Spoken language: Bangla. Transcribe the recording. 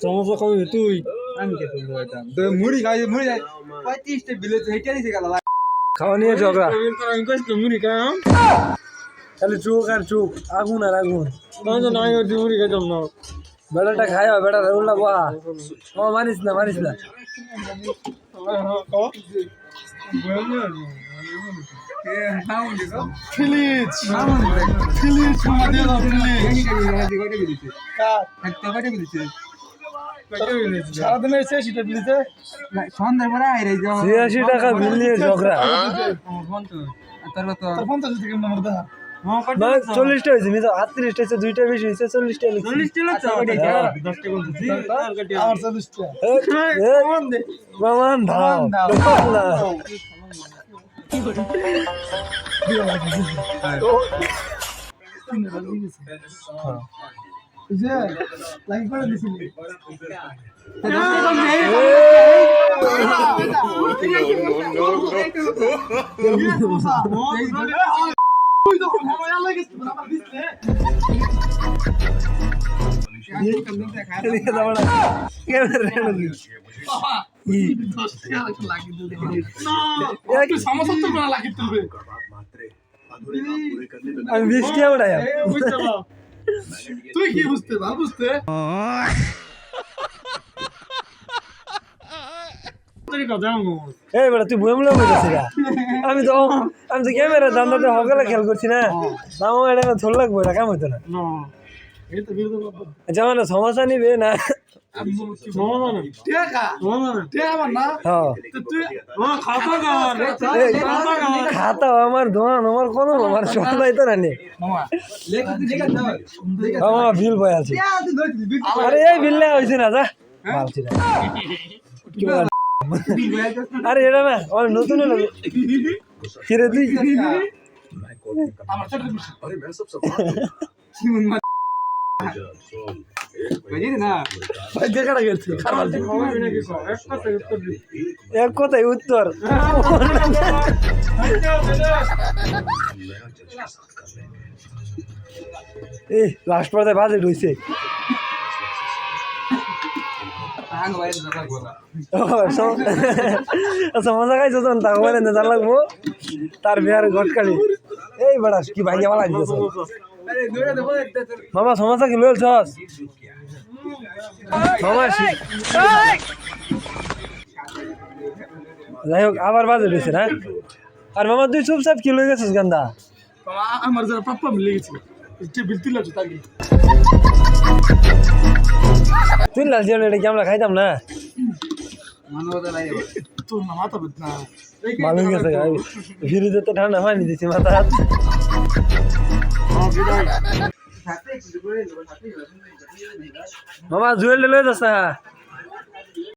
সমস্যা কবি তুই আমি কে তুমি বলতাম তো মুড়ি খাই মুড়ি 35 টা বিলে তো হেটাই দিছে গেল খাওয়া নিয়ে ঝগড়া আমি কইছি মুড়ি খাম খালি চোখ আর চোখ আগুন আর আগুন তখন তো নাই ওই মুড়ি খাইতাম না বেড়াটা খাই বেড়া উল্লা বাহ ও মানিস না ফিলিজ ফিলিজ মাদিয়া দাও ফিলিজ সারাদিনের শেষ এটা বিলিতে সন্ধ্যার পরে আইরে যাও 86 টাকা বিল নিয়ে ঝগড়া তোর ফোন তো যদি কেমন মরদা 40 টা হয়েছে মিতো 38 টা দুইটা বেশি হয়েছে 40 টা লিখছি 40 টা লাগছে 10 টা বলছি আমার 40 টা প্রমাণ দাও যে লাইক করে দিছিলি আমি বৃষ্টি উড়াই তুই কি বুঝতে এই বেটা তুই বইমলা বলছিস আমি তো ক্যামেরা দান্দাতে হকালে খেয়াল করছি না নাম এটা থল লাগবো এটা কাম হইতো না যেমন সমস্যা নিবে না খাতা আমার দোকান আমার কোনো আমার সন্ধ্যা তো না আমার বিল বই আছে আরে এই বিল না হয়েছে না যা ভাবছি না আরে এটা না আমার নতুন কিরে তুই এক কথাই উত্তর এই লাস্ট পর্যায়ে বাজেট হয়েছে সমস্যা খাইছো তখন তাকে বলে না জান লাগবো তার বিহার ঘটকালি এই বেড়া কি ভাইয়া মালা দিতেছ মামা সমস্যা কি লইল ছস মামা যাই হোক আবার বাজে রয়েছে না আর মামা তুই চুপচাপ কি লই গেছিস গান্দা আমার যারা পাপ্পা মিলে গেছে বিল তুই লাগছে তাকে তুই লাল জীবন এটা কি আমরা খাইতাম না তোর না মাথা বেদনা ভালো গেছে ফিরিতে তো ঠান্ডা পানি দিছি মাথা মামা জুয়েল লয়ে যাস না